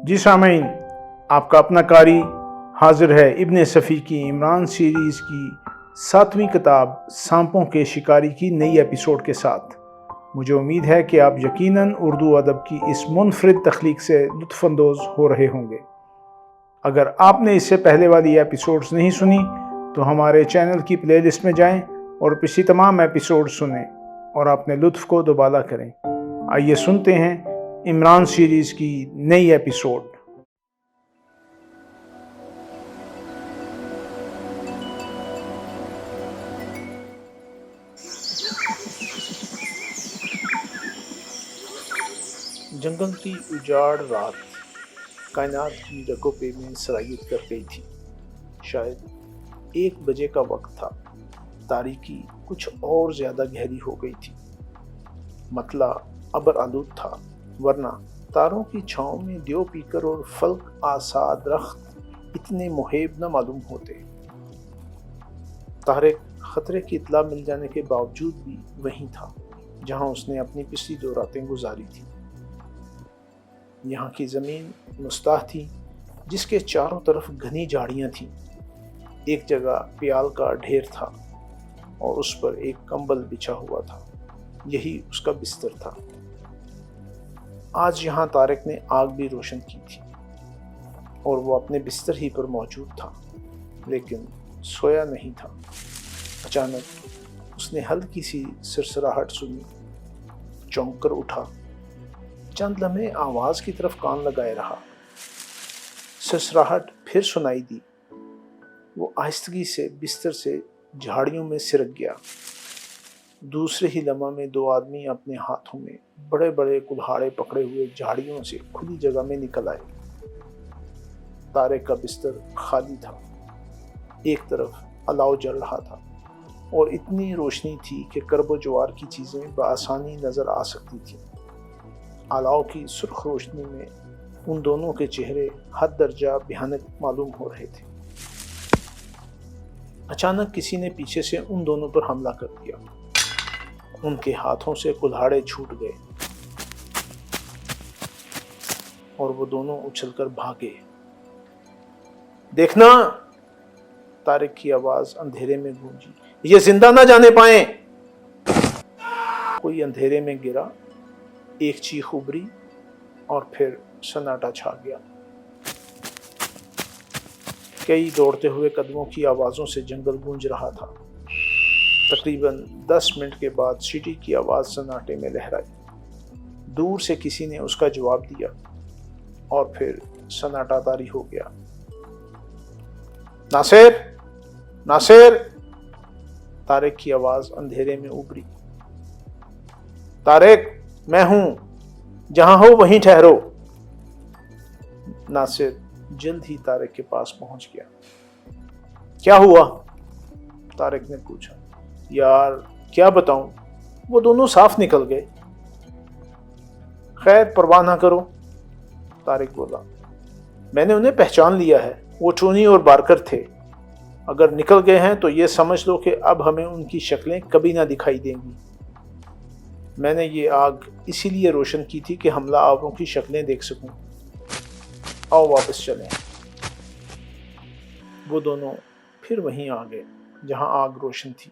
جی سامعین، آپ کا اپنا قاری حاضر ہے ابن صفی کی عمران سیریز کی 7ویں کتاب سانپوں کے شکاری کی نئی ایپیسوڈ کے ساتھ۔ مجھے امید ہے کہ آپ یقیناً اردو ادب کی اس منفرد تخلیق سے لطف اندوز ہو رہے ہوں گے۔ اگر آپ نے اس سے پہلے والی ایپیسوڈز نہیں سنی تو ہمارے چینل کی پلے لسٹ میں جائیں اور پچھلی تمام ایپیسوڈ سنیں اور اپنے لطف کو دوبالا کریں۔ آئیے سنتے ہیں عمران سیریز کی نئی ایپیسوڈ۔ جنگل کی اجاڑ رات کائنات کی رگوں پہ میں سرایت کر گئی تھی۔ شاید 1 بجے کا وقت تھا۔ تاریکی کچھ اور زیادہ گہری ہو گئی تھی۔ مطلع ابر آلود تھا، ورنہ تاروں کی چھاؤں میں دیو پیکر اور فلک آسا درخت اتنے محیب نہ معلوم ہوتے۔ طارق خطرے کی اطلاع مل جانے کے باوجود بھی وہیں تھا جہاں اس نے اپنی پچھلی 2 راتیں گزاری تھی۔ یہاں کی زمین مستاح تھی جس کے چاروں طرف گھنی جھاڑیاں تھیں۔ ایک جگہ پیال کا ڈھیر تھا اور اس پر ایک کمبل بچھا ہوا تھا، یہی اس کا بستر تھا۔ آج یہاں طارق نے آگ بھی روشن کی تھی اور وہ اپنے بستر ہی پر موجود تھا، لیکن سویا نہیں تھا۔ اچانک اس نے ہلکی سی سرسراہٹ سنی، چونک کر اٹھا، چند لمحے آواز کی طرف کان لگائے رہا۔ سرسراہٹ پھر سنائی دی۔ وہ آہستگی سے بستر سے جھاڑیوں میں سرک گیا۔ دوسرے ہی لمحہ میں 2 آدمی اپنے ہاتھوں میں بڑے بڑے کلہاڑے پکڑے ہوئے جھاڑیوں سے کھلی جگہ میں نکل آئے۔ طارق کا بستر خالی تھا۔ ایک طرف الاؤ جل رہا تھا اور اتنی روشنی تھی کہ کرب و جوار کی چیزیں بآسانی نظر آ سکتی تھیں۔ الاؤ کی سرخ روشنی میں ان دونوں کے چہرے حد درجہ بھیانک معلوم ہو رہے تھے۔ اچانک کسی نے پیچھے سے ان دونوں پر حملہ کر دیا۔ ان کے ہاتھوں سے کلہاڑے چھوٹ گئے اور وہ دونوں اچھل کر بھاگے۔ دیکھنا! طارق کی آواز اندھیرے میں گونجی، یہ زندہ نہ جانے پائیں۔ کوئی اندھیرے میں گرا، ایک چیخ ابھری اور پھر سناٹا چھا گیا۔ کئی دوڑتے ہوئے قدموں کی آوازوں سے جنگل گونج رہا تھا۔ تقریباً 10 منٹ کے بعد سیٹی کی آواز سناٹے میں لہرائی۔ دور سے کسی نے اس کا جواب دیا اور پھر سناٹا طاری ہو گیا۔ ناصر! ناصر! طارق کی آواز اندھیرے میں ابھری۔ طارق، میں ہوں، جہاں ہو وہیں ٹھہرو۔ ناصر جلد ہی طارق کے پاس پہنچ گیا۔ کیا ہوا؟ طارق نے پوچھا۔ یار کیا بتاؤں، وہ دونوں صاف نکل گئے۔ خیر پرواہ نہ کرو، طارق بولا، میں نے انہیں پہچان لیا ہے، وہ ٹونی اور بارکر تھے۔ اگر نکل گئے ہیں تو یہ سمجھ لو کہ اب ہمیں ان کی شکلیں کبھی نہ دکھائی دیں گی۔ میں نے یہ آگ اسی لیے روشن کی تھی کہ حملہ آوروں کی شکلیں دیکھ سکوں۔ آؤ واپس چلیں۔ وہ دونوں پھر وہیں آ گئے جہاں آگ روشن تھی،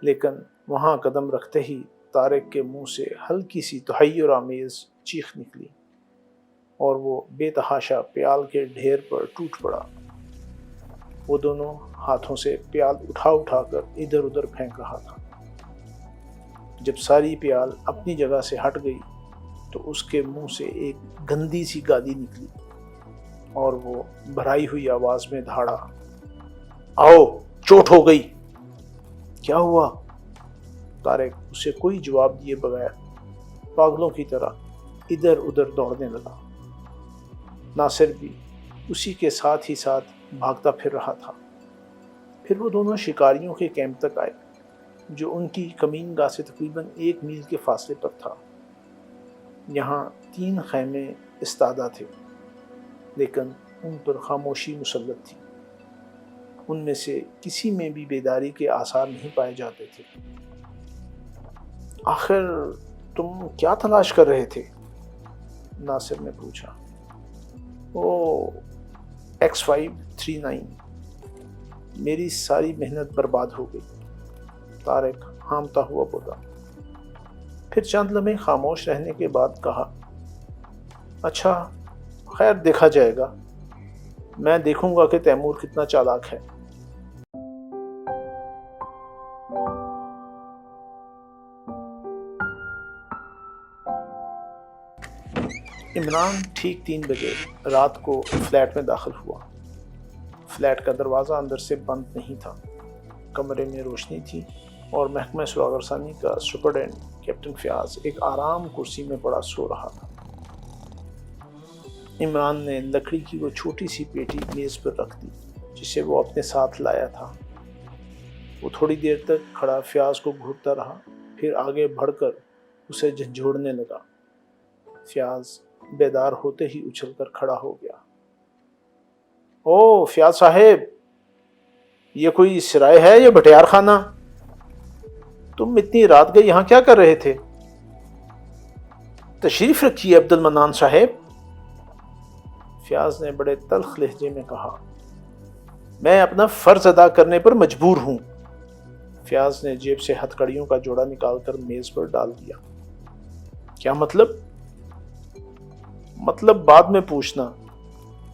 لیکن وہاں قدم رکھتے ہی طارق کے منہ سے ہلکی سی تحیر آمیز چیخ نکلی اور وہ بے تحاشا پیال کے ڈھیر پر ٹوٹ پڑا۔ وہ دونوں ہاتھوں سے پیال اٹھا اٹھا کر ادھر ادھر پھینک رہا تھا۔ جب ساری پیال اپنی جگہ سے ہٹ گئی تو اس کے منہ سے ایک گندی سی گالی نکلی اور وہ بھرائی ہوئی آواز میں دھاڑا، آؤ چوٹ ہو گئی۔ کیا ہوا؟ طارق اسے کوئی جواب دیے بغیر پاگلوں کی طرح ادھر ادھر دوڑنے لگا۔ ناصر بھی اسی کے ساتھ ہی ساتھ بھاگتا پھر رہا تھا۔ پھر وہ دونوں شکاریوں کے کیمپ تک آئے جو ان کی کمین گاہ سے تقریباً 1 میل کے فاصلے پر تھا۔ یہاں 3 خیمے استادہ تھے، لیکن ان پر خاموشی مسلط تھی۔ ان میں سے کسی میں بھی بیداری کے آثار نہیں پائے جاتے تھے۔ آخر تم کیا تلاش کر رہے تھے؟ ناصر نے پوچھا۔ او X539، میری ساری محنت برباد ہو گئی، طارق ہامتا ہوا بولا۔ پھر چند لمحے خاموش رہنے کے بعد کہا، اچھا خیر دیکھا جائے گا، میں دیکھوں گا کہ تیمور کتنا چالاک ہے۔ عمران ٹھیک 3 بجے رات کو فلیٹ میں داخل ہوا۔ فلیٹ کا دروازہ اندر سے بند نہیں تھا، کمرے میں روشنی تھی اور محکمہ سراغ رسانی کا سپرڈنٹ کیپٹن فیاض ایک آرام کرسی میں پڑا سو رہا تھا۔ عمران نے لکڑی کی وہ چھوٹی سی پیٹی میز پر رکھ دی جسے وہ اپنے ساتھ لایا تھا۔ وہ تھوڑی دیر تک کھڑا فیاض کو گھورتا رہا، پھر آگے بڑھ کر اسے جھنجھوڑنے لگا۔ فیاض بیدار ہوتے ہی اچھل کر کھڑا ہو گیا۔ او فیاض صاحب، یہ کوئی سرائے ہے یا بٹیار خانہ؟ تم اتنی رات گئے یہاں کیا کر رہے تھے؟ تشریف رکھیے عبد المنان صاحب، فیاض نے بڑے تلخ لہجے میں کہا۔ میں اپنا فرض ادا کرنے پر مجبور ہوں۔ فیاض نے جیب سے ہتھکڑیوں کا جوڑا نکال کر میز پر ڈال دیا۔ کیا مطلب؟ مطلب بعد میں پوچھنا،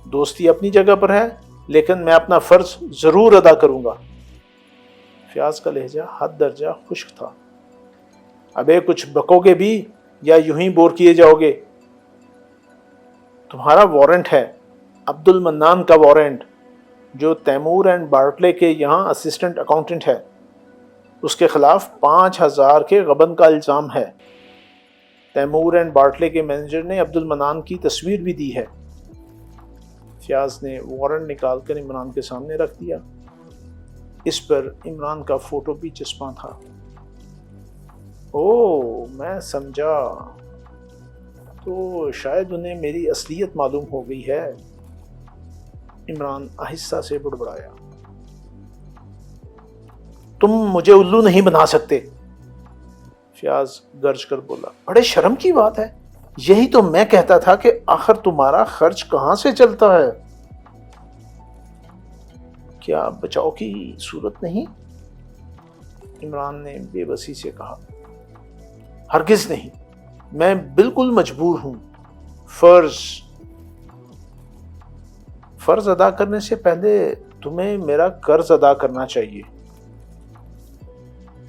دوستی اپنی جگہ پر ہے لیکن میں اپنا فرض ضرور ادا کروں گا۔ فیاض کا لہجہ حد درجہ خشک تھا۔ ابے کچھ بکو گے بھی یا یوں ہی بور کیے جاؤ گے؟ تمہارا وارنٹ ہے، عبد المنان کا وارنٹ، جو تیمور اینڈ بارٹلے کے یہاں اسسٹنٹ اکاؤنٹنٹ ہے۔ اس کے خلاف 5000 کے غبن کا الزام ہے۔ تیمور اینڈ بارٹلے کے مینیجر نے عبد المنان کی تصویر بھی دی ہے۔ فیاض نے وارنٹ نکال کر عمران کے سامنے رکھ دیا۔ اس پر عمران کا فوٹو بھی چسپاں تھا۔ او میں سمجھا، تو شاید انہیں میری اصلیت معلوم ہو گئی ہے۔ عمران آہستہ سے بڑبڑایا۔ تم مجھے الو نہیں بنا سکتے، فیاض گرج کر بولا۔ بڑے شرم کی بات ہے، یہی تو میں کہتا تھا کہ آخر تمہارا خرچ کہاں سے چلتا ہے؟ کیا بچاؤ کی صورت نہیں؟ عمران نے بے بسی سے کہا۔ ہرگز نہیں، میں بالکل مجبور ہوں۔ فرض ادا کرنے سے پہلے تمہیں میرا قرض ادا کرنا چاہیے۔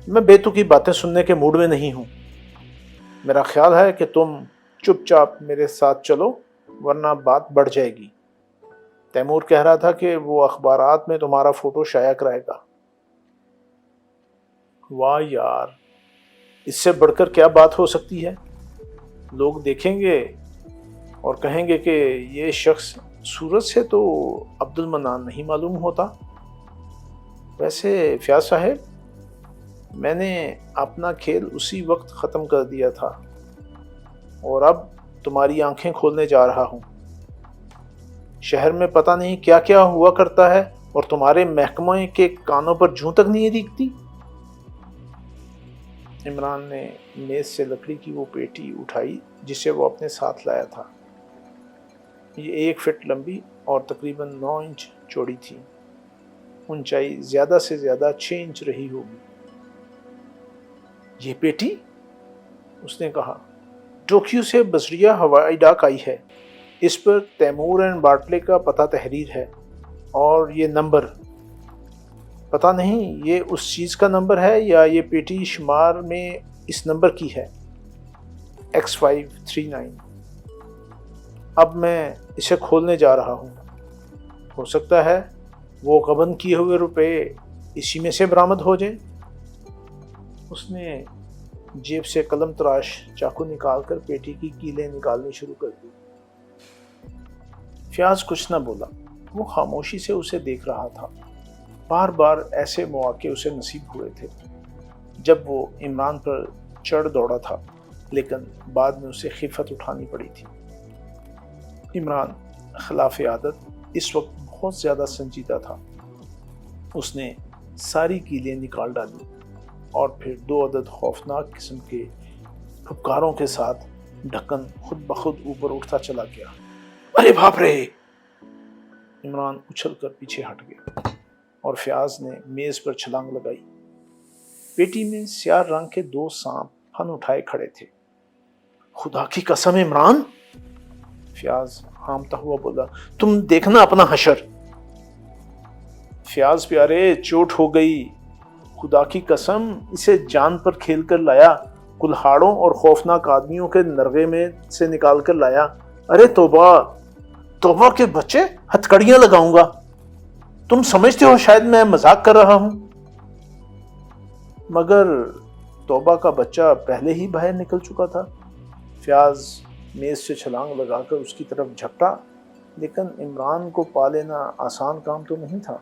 میں بے تکی باتیں سننے کے موڈ میں نہیں ہوں۔ میرا خیال ہے کہ تم چپ چاپ میرے ساتھ چلو ورنہ بات بڑھ جائے گی۔ تیمور کہہ رہا تھا کہ وہ اخبارات میں تمہارا فوٹو شائع کرائے گا۔ واہ یار، اس سے بڑھ کر کیا بات ہو سکتی ہے؟ لوگ دیکھیں گے اور کہیں گے کہ یہ شخص صورت سے تو عبد المنان نہیں معلوم ہوتا۔ ویسے فیاض صاحب، میں نے اپنا کھیل اسی وقت ختم کر دیا تھا اور اب تمہاری آنکھیں کھولنے جا رہا ہوں۔ شہر میں پتہ نہیں کیا کیا ہوا کرتا ہے اور تمہارے محکمہ کے کانوں پر جوں تک نہیں ریگتی۔ عمران نے میز سے لکڑی کی وہ پیٹی اٹھائی جسے وہ اپنے ساتھ لایا تھا۔ یہ 1 فٹ لمبی اور تقریباً 9 انچ چوڑی تھی۔ اونچائی زیادہ سے زیادہ 6 انچ رہی ہوگی۔ یہ پیٹی؟ اس نے کہا۔ ٹوکیو سے بصریہ ہوائی ڈاک آئی ہے۔ اس پر تیمور اینڈ بارٹلے کا پتہ تحریر ہے اور یہ نمبر، پتہ نہیں یہ اس چیز کا نمبر ہے یا یہ پیٹی شمار میں اس نمبر کی ہے، X539۔ اب میں اسے کھولنے جا رہا ہوں۔ ہو سکتا ہے وہ غبن کیے ہوئے روپے اسی میں سے برآمد ہو جائیں۔ اس نے جیب سے قلم تراش چاقو نکال کر پیٹی کی کیلیں نکالنی شروع کر دی۔ فیاض کچھ نہ بولا، وہ خاموشی سے اسے دیکھ رہا تھا۔ بار بار ایسے مواقع اسے نصیب ہوئے تھے جب وہ عمران پر چڑھ دوڑا تھا، لیکن بعد میں اسے خفت اٹھانی پڑی تھی۔ عمران خلاف عادت اس وقت بہت زیادہ سنجیدہ تھا۔ اس نے ساری کیلیں نکال ڈالی اور پھر 2 عدد خوفناک قسم کے پھپکاروں کے ساتھ ڈھکن خود بخود اوپر اٹھتا چلا گیا۔ ارے باپ رے! عمران اچھل کر پیچھے ہٹ گیا اور فیاض نے میز پر چھلانگ لگائی۔ پیٹی میں سیاہ رنگ کے 2 سانپ پھن اٹھائے کھڑے تھے۔ خدا کی قسم عمران، فیاض ہامتا ہوا بولا، تم دیکھنا اپنا حشر۔ فیاض پیارے، چوٹ ہو گئی، خدا کی قسم اسے جان پر کھیل کر لایا، کلہاڑوں اور خوفناک آدمیوں کے نرغے میں سے نکال کر لایا۔ ارے توبہ توبہ کے بچے، ہتھکڑیاں لگاؤں گا، تم سمجھتے ہو شاید میں مذاق کر رہا ہوں؟ مگر توبہ کا بچہ پہلے ہی باہر نکل چکا تھا۔ فیاض میز سے چھلانگ لگا کر اس کی طرف جھپٹا، لیکن عمران کو پا لینا آسان کام تو نہیں تھا۔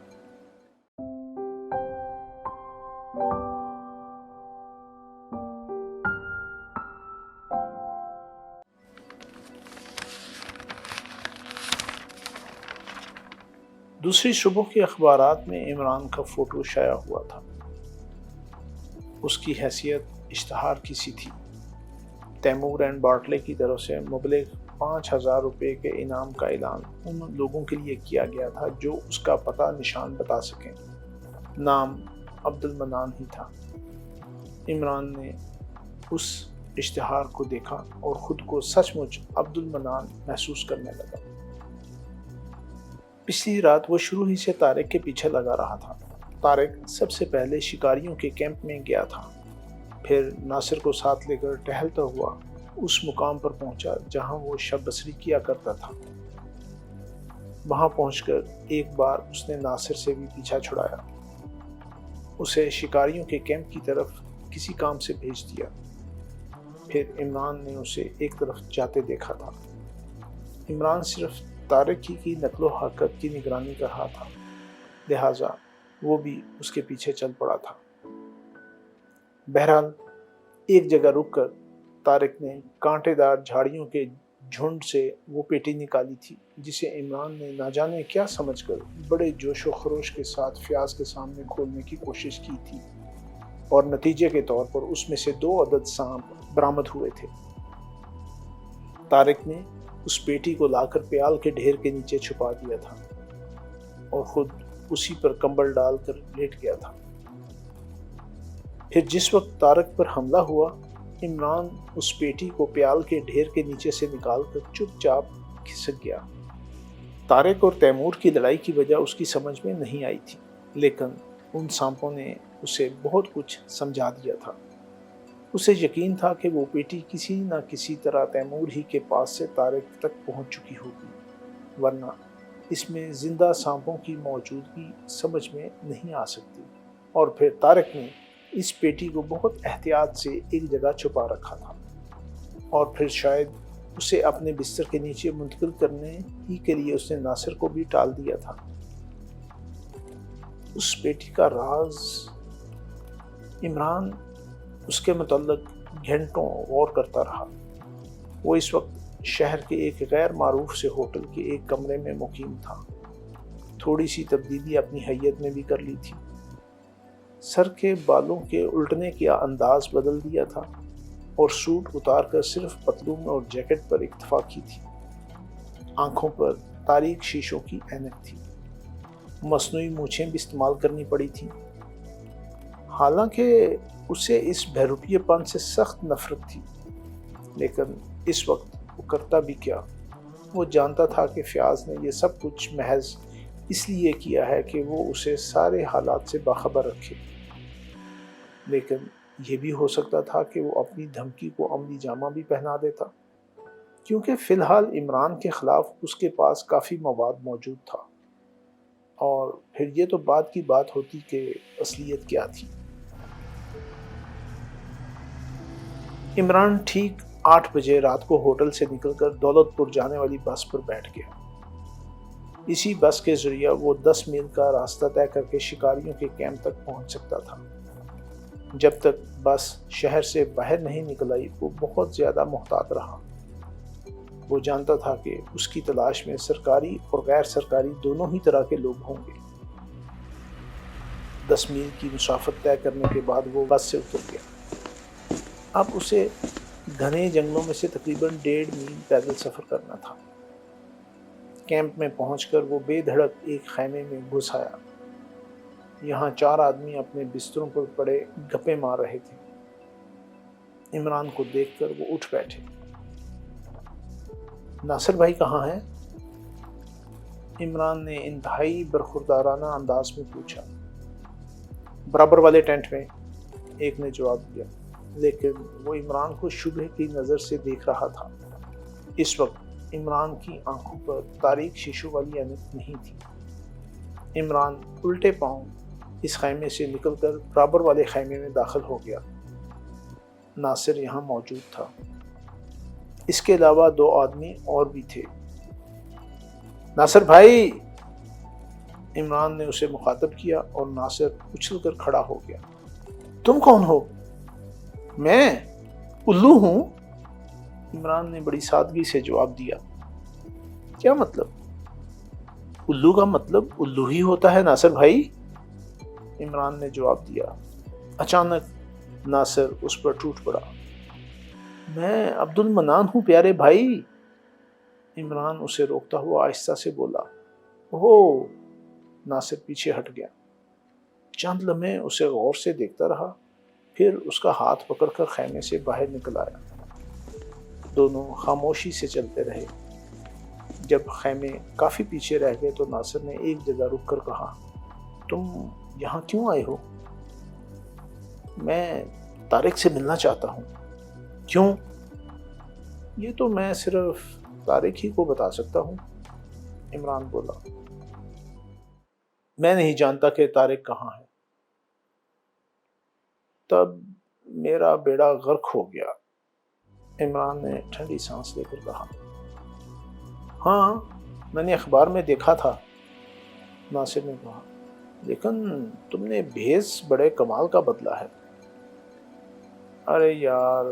دوسری صبح کے اخبارات میں عمران کا فوٹو شائع ہوا تھا۔ اس کی حیثیت اشتہار کی سی تھی۔ تیمور اینڈ باٹلے کی طرف سے مبلغ 5000 روپے کے انعام کا اعلان ان لوگوں کے لیے کیا گیا تھا جو اس کا پتہ نشان بتا سکیں۔ نام عبد المنان ہی تھا۔ عمران نے اس اشتہار کو دیکھا اور خود کو سچ مچ عبد المنان محسوس کرنے لگا۔ پچھلی رات وہ شروع ہی سے طارق کے پیچھے لگا رہا تھا۔ طارق سب سے پہلے شکاریوں کے کیمپ میں گیا تھا، پھر ناصر کو ساتھ لے کر ٹہلتا ہوا اس مقام پر پہنچا جہاں وہ شب بسری کیا کرتا تھا۔ وہاں پہنچ کر ایک بار اس نے ناصر سے بھی پیچھا چھڑایا، اسے شکاریوں کے کیمپ کی طرف کسی کام سے بھیج دیا۔ پھر عمران نے اسے ایک طرف جاتے دیکھا تھا۔ عمران صرف طارق ہی کی نقل و حرکت کی نگرانی کر رہا تھا، لہٰذا وہ بھی اس کے پیچھے چل پڑا تھا۔ بہرحال ایک جگہ رک کر طارق نے کانٹے دار جھاڑیوں کے جھنڈ سے وہ پیٹی نکالی تھی جسے عمران نے نہ جانے کیا سمجھ کر بڑے جوش و خروش کے ساتھ فیاض کے سامنے کھولنے کی کوشش کی تھی، اور نتیجے کے طور پر اس میں سے 2 عدد سانپ برآمد ہوئے تھے۔ طارق نے اس پیٹی کو لا کر پیال کے ڈھیر کے نیچے چھپا دیا تھا اور خود اسی پر کمبل ڈال کر لیٹ گیا تھا۔ پھر جس وقت طارق پر حملہ ہوا، عمران اس پیٹی کو پیال کے ڈھیر کے نیچے سے نکال کر چپ چاپ کھسک گیا۔ طارق اور تیمور کی لڑائی کی وجہ اس کی سمجھ میں نہیں آئی تھی، لیکن ان سانپوں نے اسے بہت کچھ سمجھا دیا تھا۔ اسے یقین تھا کہ وہ پیٹی کسی نہ کسی طرح تیمور ہی کے پاس سے طارق تک پہنچ چکی ہوگی، ورنہ اس میں زندہ سانپوں کی موجودگی سمجھ میں نہیں آ سکتی۔ اور پھر طارق نے اس پیٹی کو بہت احتیاط سے ایک جگہ چھپا رکھا تھا، اور پھر شاید اسے اپنے بستر کے نیچے منتقل کرنے ہی کے لیے اس نے ناصر کو بھی ٹال دیا تھا۔ اس پیٹی کا راز عمران اس کے متعلق گھنٹوں غور کرتا رہا۔ وہ اس وقت شہر کے ایک غیر معروف سے ہوٹل کے ایک کمرے میں مقیم تھا۔ تھوڑی سی تبدیلی اپنی حیت میں بھی کر لی تھی۔ سر کے بالوں کے الٹنے کا انداز بدل دیا تھا اور سوٹ اتار کر صرف پتلون اور جیکٹ پر اکتفا کی تھی۔ آنکھوں پر تاریک شیشوں کی اینک تھی۔ مصنوعی مونچھیں بھی استعمال کرنی پڑی تھیں۔ حالانکہ اسے اس بہروپیے پن سے سخت نفرت تھی، لیکن اس وقت وہ کرتا بھی کیا؟ وہ جانتا تھا کہ فیاض نے یہ سب کچھ محض اس لیے کیا ہے کہ وہ اسے سارے حالات سے باخبر رکھے، لیکن یہ بھی ہو سکتا تھا کہ وہ اپنی دھمکی کو عملی جامہ بھی پہنا دیتا، کیونکہ فی الحال عمران کے خلاف اس کے پاس کافی مواد موجود تھا۔ اور پھر یہ تو بعد کی بات ہوتی کہ اصلیت کیا تھی۔ عمران ٹھیک 8 بجے رات کو ہوٹل سے نکل کر دولت پور جانے والی بس پر بیٹھ گیا۔ اسی بس کے ذریعہ وہ 10 میل کا راستہ طے کر کے شکاریوں کے کیمپ تک پہنچ سکتا تھا۔ جب تک بس شہر سے باہر نہیں نکل آئی وہ بہت زیادہ محتاط رہا۔ وہ جانتا تھا کہ اس کی تلاش میں سرکاری اور غیر سرکاری دونوں ہی طرح کے لوگ ہوں گے۔ 10 میل کی مسافت طے کرنے کے بعد وہ بس سے اتر گیا۔ اب اسے گھنے جنگلوں میں سے تقریباً 1.5 میل پیدل سفر کرنا تھا۔ کیمپ میں پہنچ کر وہ بے دھڑک ایک خیمے میں گھس آیا۔ یہاں 4 آدمی اپنے بستروں پر پڑے گپے مار رہے تھے۔ عمران کو دیکھ کر وہ اٹھ بیٹھے۔ ناصر بھائی کہاں ہیں؟ عمران نے انتہائی برخوردارانہ انداز میں پوچھا۔ برابر والے ٹینٹ میں، ایک نے جواب دیا، لیکن وہ عمران کو شبہ کی نظر سے دیکھ رہا تھا۔ اس وقت عمران کی آنکھوں پر تاریک شیشوں والی اینک نہیں تھی۔ عمران الٹے پاؤں اس خیمے سے نکل کر برابر والے خیمے میں داخل ہو گیا۔ ناصر یہاں موجود تھا۔ اس کے علاوہ 2 آدمی اور بھی تھے۔ ناصر بھائی! عمران نے اسے مخاطب کیا اور ناصر اچھل کر کھڑا ہو گیا۔ تم کون ہو؟ میں الو ہوں، عمران نے بڑی سادگی سے جواب دیا۔ کیا مطلب؟ الو کا مطلب الو ہی ہوتا ہے ناصر بھائی، عمران نے جواب دیا۔ اچانک ناصر اس پر ٹوٹ پڑا۔ میں عبد المنان ہوں پیارے بھائی، عمران اسے روکتا ہوا آہستہ سے بولا۔ اوہ! ناصر پیچھے ہٹ گیا۔ چند لمحے اسے غور سے دیکھتا رہا، پھر اس کا ہاتھ پکڑ کر خیمے سے باہر نکل آیا۔ دونوں خاموشی سے چلتے رہے۔ جب خیمے کافی پیچھے رہ گئے تو ناصر نے ایک جگہ رک کر کہا، تم یہاں کیوں آئے ہو؟ میں طارق سے ملنا چاہتا ہوں۔ کیوں؟ یہ تو میں صرف طارق ہی کو بتا سکتا ہوں، عمران بولا۔ میں نہیں جانتا کہ طارق کہاں ہے۔ تب میرا بیڑا غرق ہو گیا، عمران نے ٹھنڈی سانس لے کر کہا۔ ہاں، میں نے اخبار میں دیکھا تھا، ناصر نے کہا، لیکن تم نے بھیس بڑے کمال کا بدلا ہے۔ ارے یار،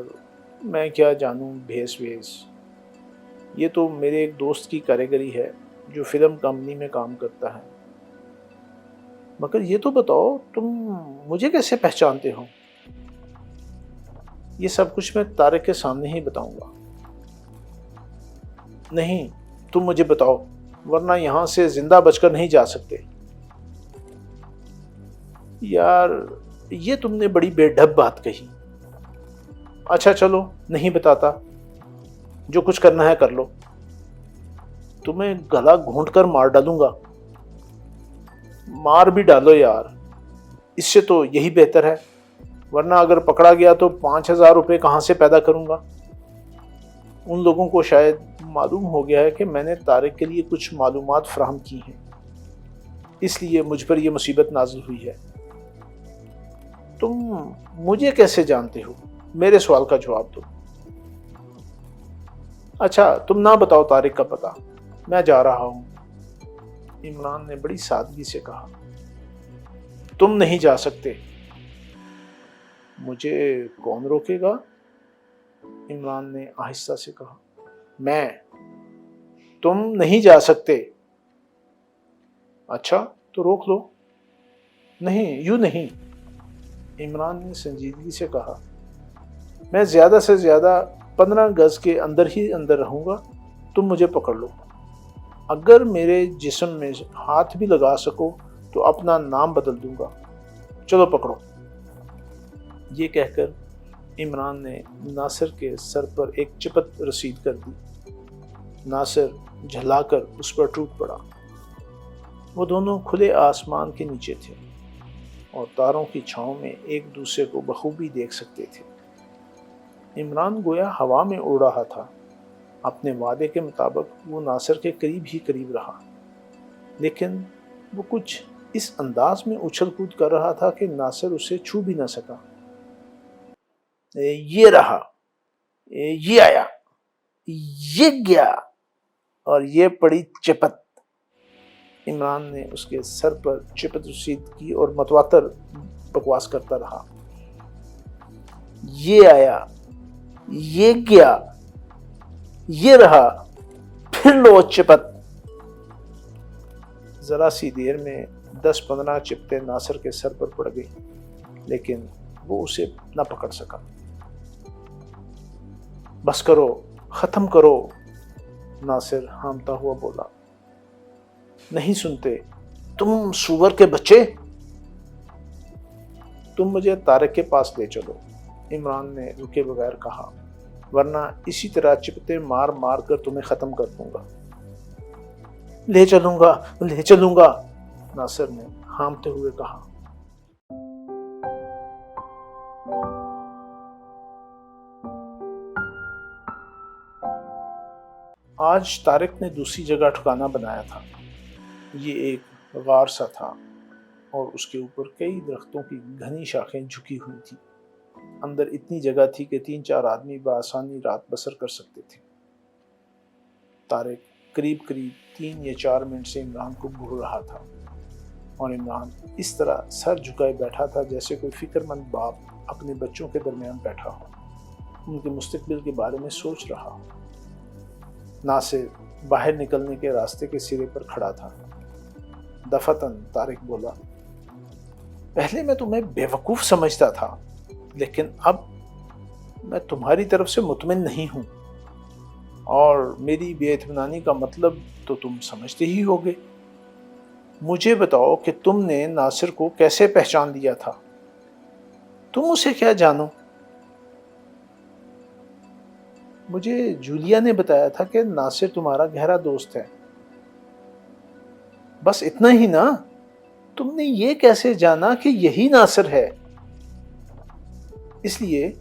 میں کیا جانوں بھیس ویس، یہ تو میرے ایک دوست کی کاریگری ہے جو فلم کمپنی میں کام کرتا ہے۔ مگر یہ تو بتاؤ تم مجھے کیسے پہچانتے ہو؟ یہ سب کچھ میں طارق کے سامنے ہی بتاؤں گا۔ نہیں، تم مجھے بتاؤ، ورنہ یہاں سے زندہ بچ کر نہیں جا سکتے۔ یار، یہ تم نے بڑی بے ڈھب بات کہی۔ اچھا چلو، نہیں بتاتا، جو کچھ کرنا ہے کر لو۔ تمہیں گلا گھونٹ کر مار ڈالوں گا۔ مار بھی ڈالو یار، اس سے تو یہی بہتر ہے، ورنہ اگر پکڑا گیا تو 5000 روپے کہاں سے پیدا کروں گا؟ ان لوگوں کو شاید معلوم ہو گیا ہے کہ میں نے طارق کے لیے کچھ معلومات فراہم کی ہیں، اس لیے مجھ پر یہ مصیبت نازل ہوئی ہے۔ تم مجھے کیسے جانتے ہو؟ میرے سوال کا جواب دو۔ اچھا، تم نہ بتاؤ طارق کا پتہ، میں جا رہا ہوں، عمران نے بڑی سادگی سے کہا۔ تم نہیں جا سکتے۔ مجھے کون روکے گا؟ عمران نے آہستہ سے کہا۔ میں۔ تم نہیں جا سکتے۔ اچھا تو روک لو۔ نہیں، یوں نہیں، عمران نے سنجیدگی سے کہا۔ میں زیادہ سے زیادہ 15 گز کے اندر ہی اندر رہوں گا، تم مجھے پکڑ لو۔ اگر میرے جسم میں ہاتھ بھی لگا سکو تو اپنا نام بدل دوں گا۔ چلو پکڑو۔ یہ کہہ کر عمران نے ناصر کے سر پر ایک چپت رسید کر دی۔ ناصر جھلا کر اس پر ٹوٹ پڑا۔ وہ دونوں کھلے آسمان کے نیچے تھے اور تاروں کی چھاؤں میں ایک دوسرے کو بخوبی دیکھ سکتے تھے۔ عمران گویا ہوا میں اڑ رہا تھا۔ اپنے وعدے کے مطابق وہ ناصر کے قریب ہی قریب رہا، لیکن وہ کچھ اس انداز میں اچھل کود کر رہا تھا کہ ناصر اسے چھو بھی نہ سکا۔ یہ رہا، یہ آیا، یہ گیا، اور یہ پڑی چپت۔ عمران نے اس کے سر پر چپت رسید کی اور متواتر بکواس کرتا رہا۔ یہ آیا، یہ گیا، یہ رہا، پھر لو چپت۔ ذرا سی دیر میں 10-15 چپتیں ناصر کے سر پر پڑ گئی، لیکن وہ اسے نہ پکڑ سکا۔ بس کرو، ختم کرو، ناصر ہامتا ہوا بولا۔ نہیں سنتے؟ تم سور کے بچے! تم مجھے طارق کے پاس لے چلو، عمران نے رکے بغیر کہا، ورنہ اسی طرح چپتے مار مار کر تمہیں ختم کر دوں گا۔ لے چلوں گا، ناصر نے ہامتے ہوئے کہا۔ آج طارق نے دوسری جگہ ٹھکانہ بنایا تھا۔ یہ ایک غار سا تھا اور اس کے اوپر کئی درختوں کی گھنی شاخیں جھکی ہوئی تھی۔ اندر اتنی جگہ تھی کہ 3-4 آدمی بآسانی رات بسر کر سکتے تھے۔ طارق قریب 3 یا 4 منٹ سے عمران کو گھور رہا تھا، اور عمران اس طرح سر جھکائے بیٹھا تھا جیسے کوئی فکر مند باپ اپنے بچوں کے درمیان بیٹھا ہو، ان کے مستقبل کے بارے میں سوچ رہا ہو۔ ناصر باہر نکلنے کے راستے کے سرے پر کھڑا تھا۔ دفتن طارق بولا، پہلے میں تمہیں بے وقوف سمجھتا تھا، لیکن اب میں تمہاری طرف سے مطمئن نہیں ہوں، اور میری بے اطمینانی کا مطلب تو تم سمجھتے ہی ہوگے۔ مجھے بتاؤ کہ تم نے ناصر کو کیسے پہچان لیا تھا؟ تم اسے کیا جانو؟ مجھے جولیا نے بتایا تھا کہ ناصر تمہارا گہرا دوست ہے۔ بس اتنا ہی نا؟ تم نے یہ کیسے جانا کہ یہی ناصر ہے؟ اس لیے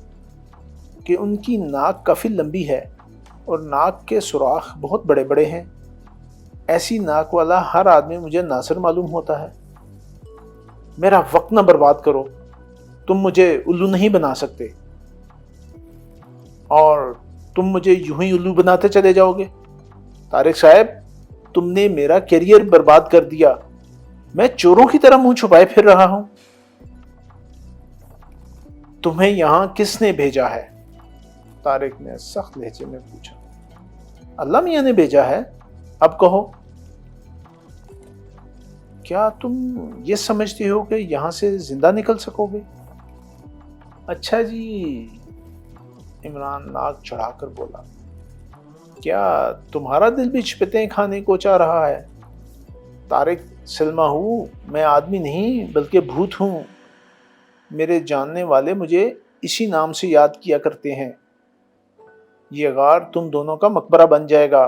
کہ ان کی ناک کافی لمبی ہے اور ناک کے سوراخ بہت بڑے بڑے ہیں۔ ایسی ناک والا ہر آدمی مجھے ناصر معلوم ہوتا ہے۔ میرا وقت نہ برباد کرو، تم مجھے الو نہیں بنا سکتے، اور تم مجھے یوں ہی الو بناتے چلے جاؤ گے۔ طارق صاحب، تم نے میرا کیریئر برباد کر دیا، میں چوروں کی طرح منہ چھپائے پھر رہا ہوں۔ تمہیں یہاں کس نے بھیجا ہے؟ طارق نے سخت لہجے میں پوچھا۔ اللہ میاں نے بھیجا ہے، اب کہو۔ کیا تم یہ سمجھتے ہو کہ یہاں سے زندہ نکل سکو گے؟ اچھا جی، عمران ناک چڑھا کر بولا، کیا تمہارا دل بھی چپتیں کھانے کو چاہ رہا ہے؟ طارق سلما ہوں، میں آدمی نہیں بلکہ بھوت ہوں۔ میرے جاننے والے مجھے اسی نام سے یاد کیا کرتے ہیں۔ یہ غار تم دونوں کا مقبرہ بن جائے گا،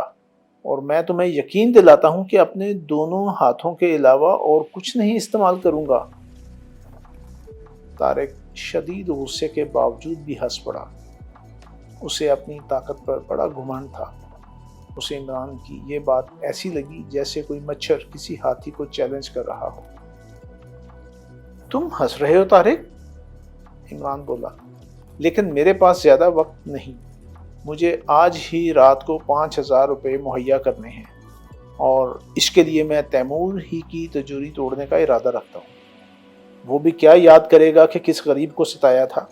اور میں تمہیں یقین دلاتا ہوں کہ اپنے دونوں ہاتھوں کے علاوہ اور کچھ نہیں استعمال کروں گا۔ طارق شدید غصے کے باوجود بھی ہنس پڑا۔ اسے اپنی طاقت پر بڑا گھمنڈ تھا۔ اسے عمران کی یہ بات ایسی لگی جیسے کوئی مچھر کسی ہاتھی کو چیلنج کر رہا ہو۔ تم ہنس رہے ہو طارق؟ عمران بولا، لیکن میرے پاس زیادہ وقت نہیں۔ مجھے آج ہی رات کو 5,000 روپے مہیا کرنے ہیں، اور اس کے لیے میں تیمور ہی کی تجوری توڑنے کا ارادہ رکھتا ہوں۔ وہ بھی کیا یاد کرے گا کہ کس غریب کو ستایا تھا۔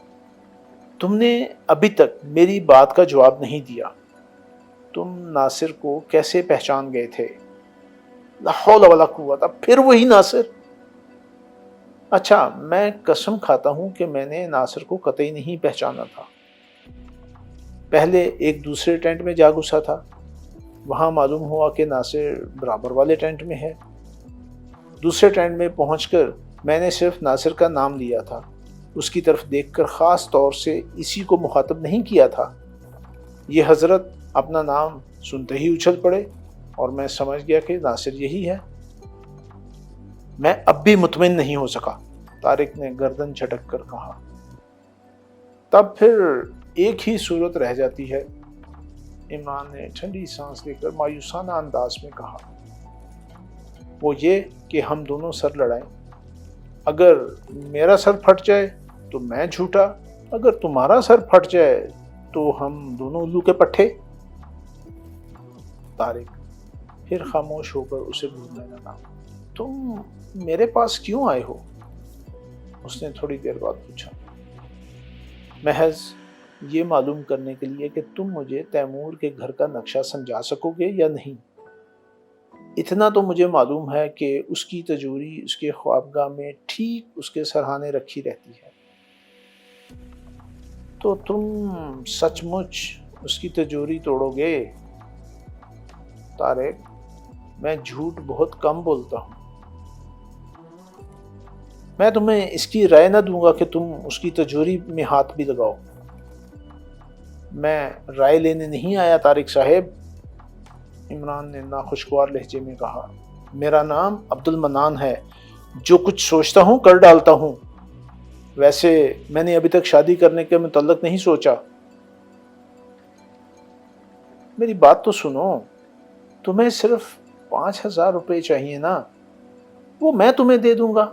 تم نے ابھی تک میری بات کا جواب نہیں دیا۔ تم ناصر کو کیسے پہچان گئے تھے؟ لا حول ولا قوت، اب پھر وہی ناصر؟ اچھا، میں قسم کھاتا ہوں کہ میں نے ناصر کو قطعی نہیں پہچانا تھا۔ پہلے ایک دوسرے ٹینٹ میں جا گھسا تھا، وہاں معلوم ہوا کہ ناصر برابر والے ٹینٹ میں ہے۔ دوسرے ٹینٹ میں پہنچ کر میں نے صرف ناصر کا نام لیا تھا، اس کی طرف دیکھ کر خاص طور سے اسی کو مخاطب نہیں کیا تھا۔ یہ حضرت اپنا نام سنتے ہی اچھل پڑے، اور میں سمجھ گیا کہ ناصر یہی ہے۔ میں اب بھی مطمئن نہیں ہو سکا، طارق نے گردن جھٹک کر کہا۔ تب پھر ایک ہی صورت رہ جاتی ہے، عمران نے ٹھنڈی سانس لے کر مایوسانہ انداز میں کہا، وہ یہ کہ ہم دونوں سر لڑائیں۔ اگر میرا سر پھٹ جائے تو میں جھوٹا، اگر تمہارا سر پھٹ جائے تو ہم دونوں الو کے پٹھے۔ طارق پھر خاموش ہو کر اسے گھورنے لگا۔ تم میرے پاس کیوں آئے ہو؟ اس نے تھوڑی دیر بعد پوچھا۔ محض یہ معلوم کرنے کے لیے کہ تم مجھے تیمور کے گھر کا نقشہ سمجھا سکو گے یا نہیں۔ اتنا تو مجھے معلوم ہے کہ اس کی تجوری اس کے خوابگاہ میں ٹھیک اس کے سرہانے رکھی رہتی ہے۔ تو تم سچ مچ اس کی تجوری توڑو گے؟ طارق میں جھوٹ بہت کم بولتا ہوں۔ میں تمہیں اس کی رائے نہ دوں گا کہ تم اس کی تجوری میں ہاتھ بھی لگاؤ۔ میں رائے لینے نہیں آیا طارق صاحب، عمران نے ناخوشگوار لہجے میں کہا۔ میرا نام عبد المنان ہے، جو کچھ سوچتا ہوں کر ڈالتا ہوں۔ ویسے میں نے ابھی تک شادی کرنے کے متعلق نہیں سوچا۔ میری بات تو سنو، تمہیں صرف 5,000 روپے چاہیے نا، وہ میں تمہیں دے دوں گا۔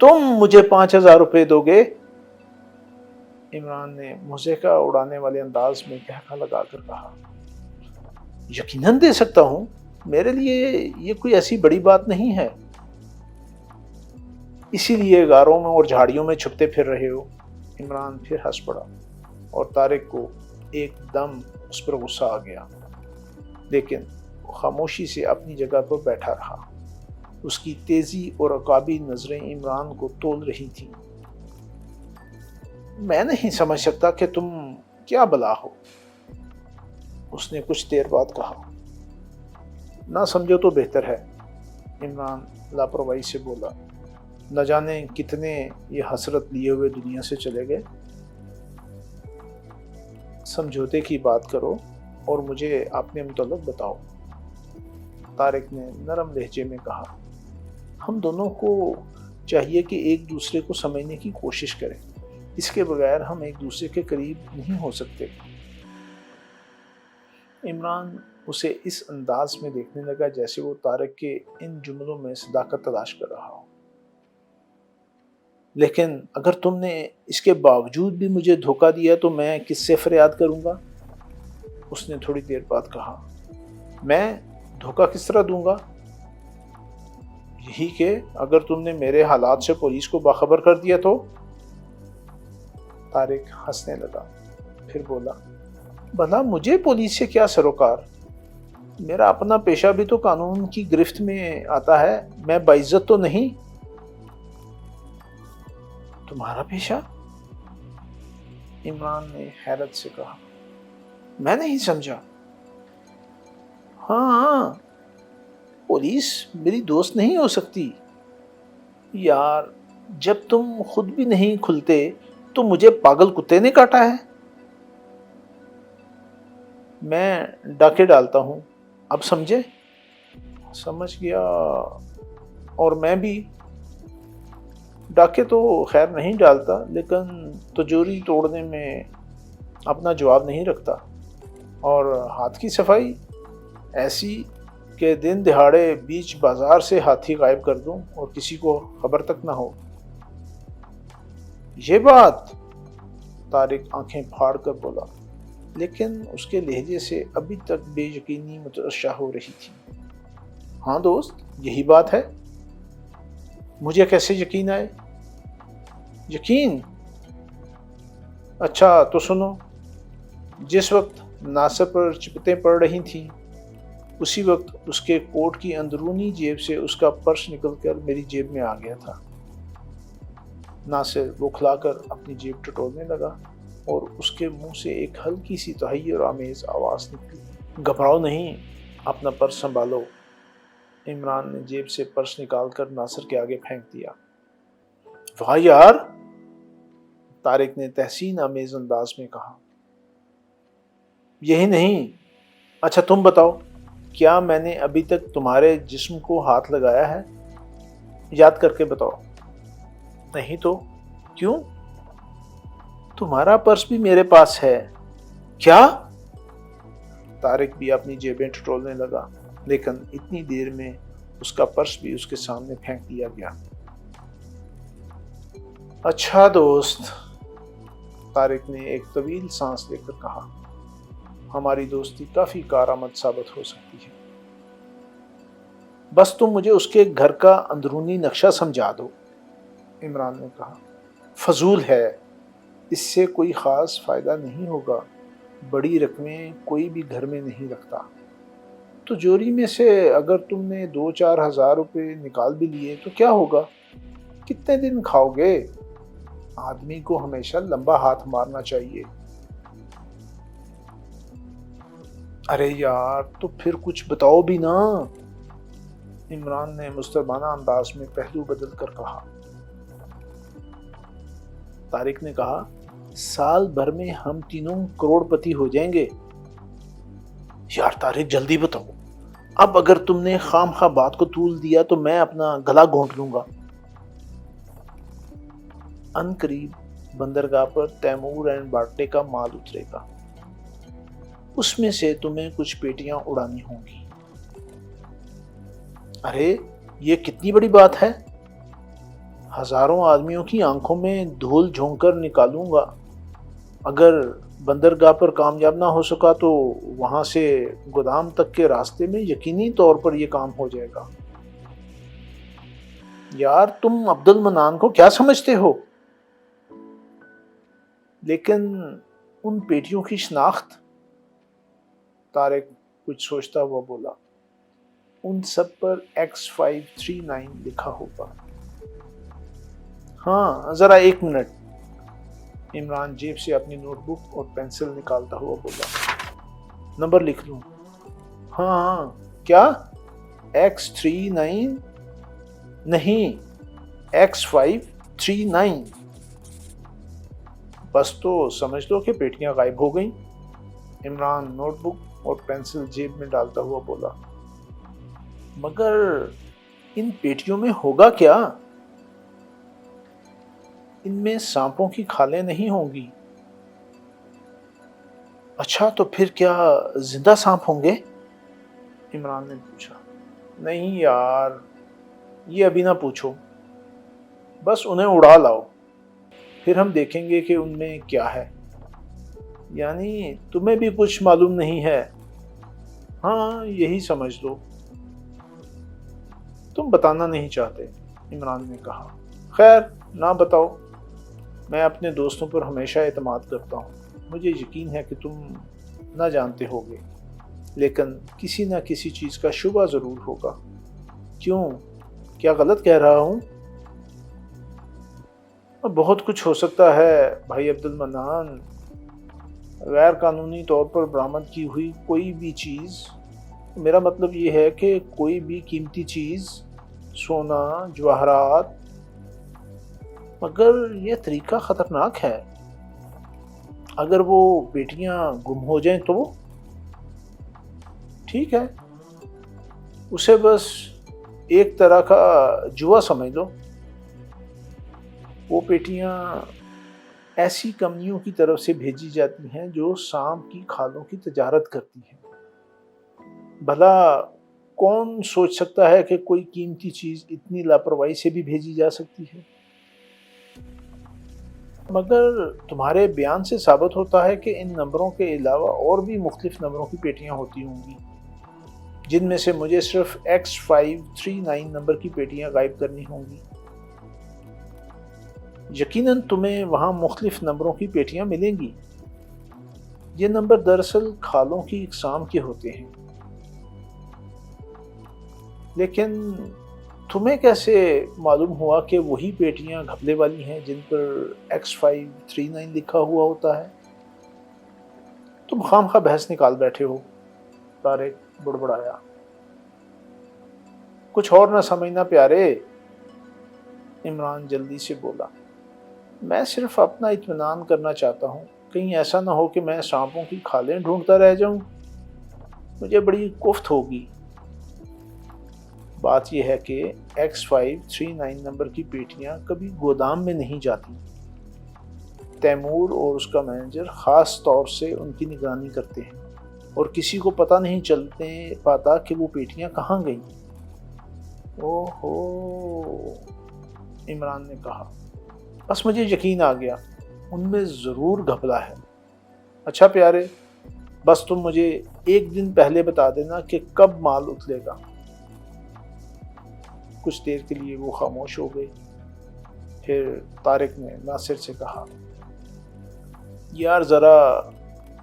تم مجھے 5,000 روپے دو گے؟ عمران نے مضحکہ اڑانے والے انداز میں کہکا لگا کر کہا۔ یقیناً دے سکتا ہوں، میرے لیے یہ کوئی ایسی بڑی بات نہیں ہے۔ اسی لیے غاروں میں اور جھاڑیوں میں چھپتے پھر رہے ہو؟ عمران پھر ہنس پڑا اور طارق کو ایک دم اس پر غصہ آ گیا، لیکن وہ خاموشی سے اپنی جگہ پر بیٹھا رہا۔ اس کی تیزی اور عقابی نظریں عمران کو تول رہی تھیں۔ میں نہیں سمجھ سکتا کہ تم کیا بلا ہو، اس نے کچھ دیر بعد کہا۔ نہ سمجھو تو بہتر ہے، عمران لاپرواہی سے بولا۔ نہ جانے کتنے یہ حسرت لیے ہوئے دنیا سے چلے گئے۔ سمجھوتے کی بات کرو اور مجھے اپنے متعلق بتاؤ، طارق نے نرم لہجے میں کہا۔ ہم دونوں کو چاہیے کہ ایک دوسرے کو سمجھنے کی کوشش کریں، اس کے بغیر ہم ایک دوسرے کے قریب نہیں ہو سکتے۔ عمران اسے اس انداز میں دیکھنے لگا جیسے وہ طارق کے ان جملوں میں صداقت تلاش کر رہا ہو۔ لیکن اگر تم نے اس کے باوجود بھی مجھے دھوکہ دیا تو میں کس سے فریاد کروں گا؟ اس نے تھوڑی دیر بعد کہا۔ میں دھوکہ کس طرح دوں گا؟ یہی کہ اگر تم نے میرے حالات سے پولیس کو باخبر کر دیا تو؟ طارق ہنسنے لگا، پھر بولا، بھلا مجھے پولیس سے کیا سروکار؟ میرا اپنا پیشہ بھی تو قانون کی گرفت میں آتا ہے، میں باعزت تو نہیں۔ تمہارا پیشہ؟ عمران نے حیرت سے کہا۔ میں نہیں سمجھا۔ ہاں، پولیس میری دوست نہیں ہو سکتی یار، جب تم خود بھی نہیں کھلتے تو مجھے پاگل کتے نے کاٹا ہے۔ میں ڈاکے ڈالتا ہوں، اب سمجھے؟ سمجھ گیا، اور میں بھی ڈاکے تو خیر نہیں ڈالتا، لیکن تجوری توڑنے میں اپنا جواب نہیں رکھتا، اور ہاتھ کی صفائی ایسی کہ دن دہاڑے بیچ بازار سے ہاتھی غائب کر دوں اور کسی کو خبر تک نہ ہو۔ یہ بات؟ طارق آنکھیں پھاڑ کر بولا، لیکن اس کے لہجے سے ابھی تک بے یقینی مترشح ہو رہی تھی۔ ہاں دوست، یہی بات ہے۔ مجھے کیسے یقین آئے؟ یقین؟ اچھا تو سنو، جس وقت ناصر پر چپتیں پڑ رہی تھیں اسی وقت اس کے کوٹ کی اندرونی جیب سے اس کا پرس نکل کر میری جیب میں آ گیا تھا۔ ناصر وہ کھلا کر اپنی جیب ٹٹولنے لگا اور اس کے منہ سے ایک ہلکی سی تحیر آمیز آواز نکلی۔ گھبراؤ نہیں، اپنا پرس سنبھالو۔ عمران نے جیب سے پرس نکال کر ناصر کے آگے پھینک دیا۔ واہ یار، طارق نے تحسین آمیز انداز میں کہا۔ یہی نہیں، اچھا تم بتاؤ، کیا میں نے ابھی تک تمہارے جسم کو ہاتھ لگایا ہے؟ یاد کر کے بتاؤ۔ نہیں تو کیوں؟ تمہارا پرس بھی میرے پاس ہے۔ کیا؟ طارق بھی اپنی جیبیں ٹٹولنے لگا، لیکن اتنی دیر میں اس کا پرس بھی اس کے سامنے پھینک دیا گیا۔ اچھا دوست، طارق نے ایک طویل سانس لے کر کہا، ہماری دوستی کافی کارآمد ثابت ہو سکتی ہے۔ بس تم مجھے اس کے گھر کا اندرونی نقشہ سمجھا دو، عمران نے کہا۔ فضول ہے، اس سے کوئی خاص فائدہ نہیں ہوگا، بڑی رقمیں کوئی بھی گھر میں نہیں رکھتا۔ تجوری میں سے اگر تم نے 2-4 ہزار روپے نکال بھی لیے تو کیا ہوگا؟ کتنے دن کھاؤ گے؟ آدمی کو ہمیشہ لمبا ہاتھ مارنا چاہیے۔ ارے یار تو پھر کچھ بتاؤ بھی نا، عمران نے مستربانہ انداز میں پہلو بدل کر کہا۔ طارق نے کہا، سال بھر میں ہم تینوں کروڑ پتی ہو جائیں گے۔ یار طارق جلدی بتاؤ، اب اگر تم نے خام خواہ بات کو طول دیا تو میں اپنا گلا گھونٹ لوں گا۔ ان قریب بندرگاہ پر تیمور اینڈ باٹلے کا مال اترے گا، اس میں سے تمہیں کچھ پیٹیاں اڑانی ہوں گی۔ ارے یہ کتنی بڑی بات ہے، ہزاروں آدمیوں کی آنکھوں میں دھول جھونک کر نکالوں گا۔ اگر بندرگاہ پر کامیاب نہ ہو سکا تو وہاں سے گودام تک کے راستے میں یقینی طور پر یہ کام ہو جائے گا۔ یار تم عبد المنان کو کیا سمجھتے ہو؟ لیکن ان پیٹیوں کی شناخت، طارق کچھ سوچتا ہوا بولا، ان سب پر X539 لکھا ہوگا۔ ہاں ذرا ایک منٹ، عمران جیب سے اپنی نوٹ بک اور پینسل نکالتا ہوا بولا، نمبر لکھ لوں؟ ہاں کیا X39 نہیں، X539۔ بس تو سمجھ لو کہ پیٹیاں غائب ہو گئیں، عمران نوٹ بک اور پینسل جیب میں ڈالتا ہوا بولا۔ مگر ان پیٹیوں میں ہوگا کیا؟ ان میں سانپوں کی کھالیں نہیں ہوں گی۔ اچھا تو پھر کیا زندہ سانپ ہوں گے؟ عمران نے پوچھا۔ نہیں یار یہ ابھی نہ پوچھو، بس انہیں اڑا لاؤ، پھر ہم دیکھیں گے کہ ان میں کیا ہے۔ یعنی تمہیں بھی کچھ معلوم نہیں ہے؟ ہاں یہی سمجھ لو۔ تم بتانا نہیں چاہتے، عمران نے کہا۔ خیر نہ بتاؤ، میں اپنے دوستوں پر ہمیشہ اعتماد کرتا ہوں، مجھے یقین ہے کہ تم نہ جانتے ہوگے، لیکن کسی نہ کسی چیز کا شبہ ضرور ہوگا۔ کیوں، کیا غلط کہہ رہا ہوں؟ بہت کچھ ہو سکتا ہے بھائی عبد المنان، غیر قانونی طور پر برآمد کی ہوئی کوئی بھی چیز، میرا مطلب یہ ہے کہ کوئی بھی قیمتی چیز، سونا، جواہرات، مگر یہ طریقہ خطرناک ہے۔ اگر وہ بیٹیاں گم ہو جائیں تو؟ ٹھیک ہے، اسے بس ایک طرح کا جوا سمجھ لو۔ وہ پیٹیاں ایسی کمپنیوں کی طرف سے بھیجی جاتی ہیں جو سانپ کی کھالوں کی تجارت کرتی ہیں۔ بھلا کون سوچ سکتا ہے کہ کوئی قیمتی چیز اتنی لاپرواہی سے بھی بھیجی جا سکتی ہے؟ مگر تمہارے بیان سے ثابت ہوتا ہے کہ ان نمبروں کے علاوہ اور بھی مختلف نمبروں کی پیٹیاں ہوتی ہوں گی، جن میں سے مجھے صرف X539 نمبر کی پیٹیاں غائب کرنی ہوں گی۔ یقیناً تمہیں وہاں مختلف نمبروں کی پیٹیاں ملیں گی۔ یہ نمبر دراصل کھالوں کی اقسام کے ہوتے ہیں۔ لیکن تمہیں کیسے معلوم ہوا کہ وہی پیٹیاں گھپلے والی ہیں جن پر X539 لکھا ہوا ہوتا ہے؟ تم خام خواہ بحث نکال بیٹھے ہو، طارق بڑبڑایا۔ کچھ اور نہ سمجھنا پیارے، عمران جلدی سے بولا، میں صرف اپنا اطمینان کرنا چاہتا ہوں، کہیں ایسا نہ ہو کہ میں سانپوں کی کھالیں ڈھونڈتا رہ جاؤں، مجھے بڑی کفت ہوگی۔ بات یہ ہے کہ X539 نمبر کی پیٹیاں کبھی گودام میں نہیں جاتی، تیمور اور اس کا مینیجر خاص طور سے ان کی نگرانی کرتے ہیں، اور کسی کو پتہ نہیں چلتے پاتا کہ وہ پیٹیاں کہاں گئیں۔ اوہو، عمران نے کہا، بس مجھے یقین آ گیا، ان میں ضرور گھپلا ہے۔ اچھا پیارے، بس تم مجھے ایک دن پہلے بتا دینا کہ کب مال اترے گا۔ کچھ دیر کے لیے وہ خاموش ہو گئے، پھر طارق نے ناصر سے کہا، یار ذرا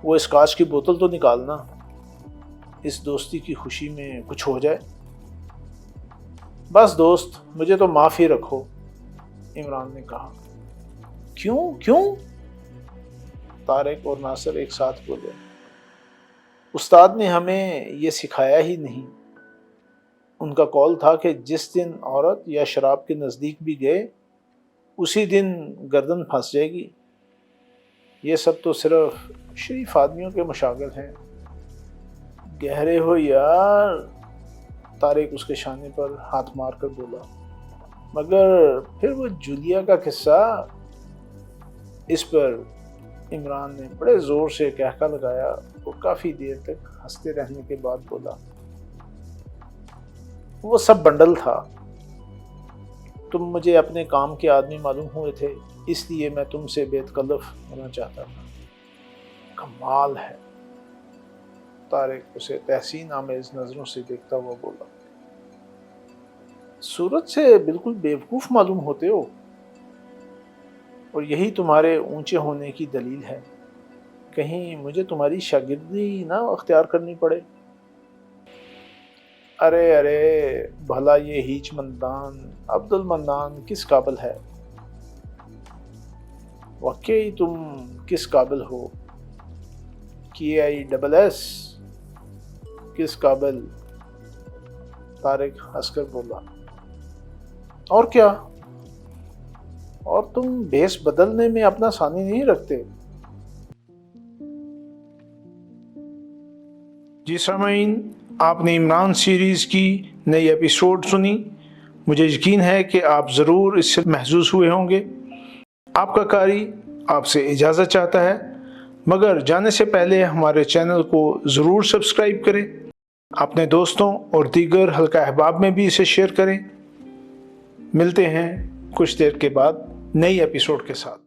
وہ اس کاچ کی بوتل تو نکالنا، اس دوستی کی خوشی میں کچھ ہو جائے۔ بس دوست مجھے تو معاف ہی رکھو، عمران نے کہا۔ کیوں؟ طارق اور ناصر ایک ساتھ بولے۔ استاد نے ہمیں یہ سکھایا ہی نہیں۔ ان کا قول تھا کہ جس دن عورت یا شراب کے نزدیک بھی گئے اسی دن گردن پھنس جائے گی۔ یہ سب تو صرف شریف آدمیوں کے مشاغل ہیں۔ گہرے ہو یار، طارق اس کے شانے پر ہاتھ مار کر بولا۔ مگر پھر وہ جولیا کا قصہ؟ اس پر عمران نے بڑے زور سے کہکا لگایا۔ وہ کافی دیر تک ہنستے رہنے کے بعد بولا، وہ سب بنڈل تھا۔ تم مجھے اپنے کام کے آدمی معلوم ہوئے تھے، اس لیے میں تم سے بے تکلف ہونا چاہتا تھا۔ کمال ہے، طارق اسے تحسین آمیز نظروں سے دیکھتا ہوا بولا۔ صورت سے بالکل بیوقوف معلوم ہوتے ہو، اور یہی تمہارے اونچے ہونے کی دلیل ہے۔ کہیں مجھے تمہاری شاگردی نہ اختیار کرنی پڑے۔ ارے بھلا یہ ہیچ مندان عبد المنان کس قابل ہے؟ واقعی تم کس قابل ہو؟ KISS کس قابل؟ طارق ہنس کر بولا۔ اور کیا؟ اور تم بھیس بدلنے میں اپنا ثانی نہیں رکھتے۔ جی سامعین، آپ نے عمران سیریز کی نئی ایپیسوڈ سنی۔ مجھے یقین ہے کہ آپ ضرور اس سے محظوظ ہوئے ہوں گے۔ آپ کا قاری آپ سے اجازت چاہتا ہے، مگر جانے سے پہلے ہمارے چینل کو ضرور سبسکرائب کریں، اپنے دوستوں اور دیگر حلقہ احباب میں بھی اسے شیئر کریں۔ ملتے ہیں کچھ دیر کے بعد نئی ایپیسوڈ کے ساتھ۔